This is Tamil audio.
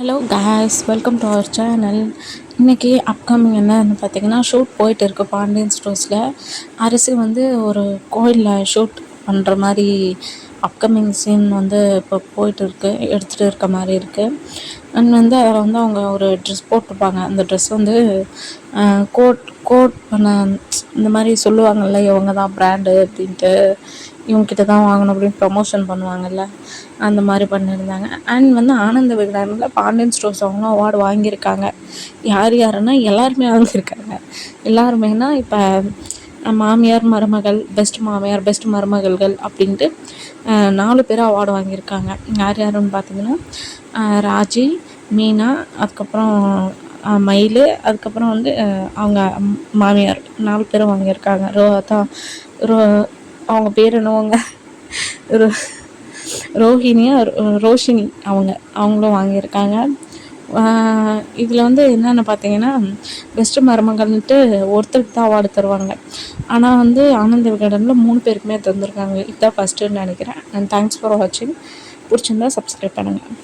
Hello guys, welcome to our channel. இன்றைக்கி அப்கமிங் என்னன்னு பார்த்தீங்கன்னா ஷூட் போயிட்டு இருக்கு பாண்டியன் ஸ்டோர்ஸில். அரிசி வந்து ஒரு கோயிலில் ஷூட் பண்ணுற மாதிரி அப்கமிங் சீன் வந்து இப்போ போயிட்டு இருக்கு, எடுத்துகிட்டு இருக்க மாதிரி இருக்குது. அண்ட் வந்து அதில் வந்து அவங்க ஒரு ட்ரெஸ் போட்டிருப்பாங்க. அந்த ட்ரெஸ் வந்து கோட் கோட் பண்ண இந்த மாதிரி சொல்லுவாங்கள்ல, இவங்க தான் பிராண்டு அப்படின்ட்டு, இவங்ககிட்ட தான் வாங்கணும் அப்படின்னு ப்ரமோஷன் பண்ணுவாங்கள்ல, அந்த மாதிரி பண்ணியிருந்தாங்க. அண்ட் வந்து ஆனந்த விகடனில் பாண்டியன் ஸ்டோர்ஸ் அவங்களும் அவார்டு வாங்கியிருக்காங்க. யார் யாருன்னா எல்லாருமே வாங்கியிருக்காங்க. எல்லாருமேனா இப்போ மாமியார் மருமகள், பெஸ்ட் மாமியார், பெஸ்ட் மருமகள்கள் அப்படின்ட்டு 4 பேர் அவார்டு வாங்கியிருக்காங்க. யார் யாருன்னு பார்த்தீங்கன்னா ராஜி, மீனா, அதுக்கப்புறம் மயில், அதுக்கப்புறம் வந்து அவங்க மாமியார் 4 பேரும் வாங்கியிருக்காங்க. அவங்க பேர் என்னவங்க, ரோஹிணியா ரோஷினி, அவங்களும் வாங்கியிருக்காங்க. இதில் வந்து என்னென்னு பார்த்தீங்கன்னா பெஸ்ட்டு மருமகள்ன்ட்டு ஒருத்தருக்கு தான் அவார்டு தருவாங்க. ஆனால் வந்து ஆனந்த விகடனில் 3 பேருக்குமே தந்திருக்காங்க. இதுதான் ஃபஸ்ட்டுன்னு நினைக்கிறேன். அண்ட் தேங்க்ஸ் ஃபார் வாட்சிங். பிடிச்சிருந்தா சப்ஸ்கிரைப் பண்ணுங்கள்.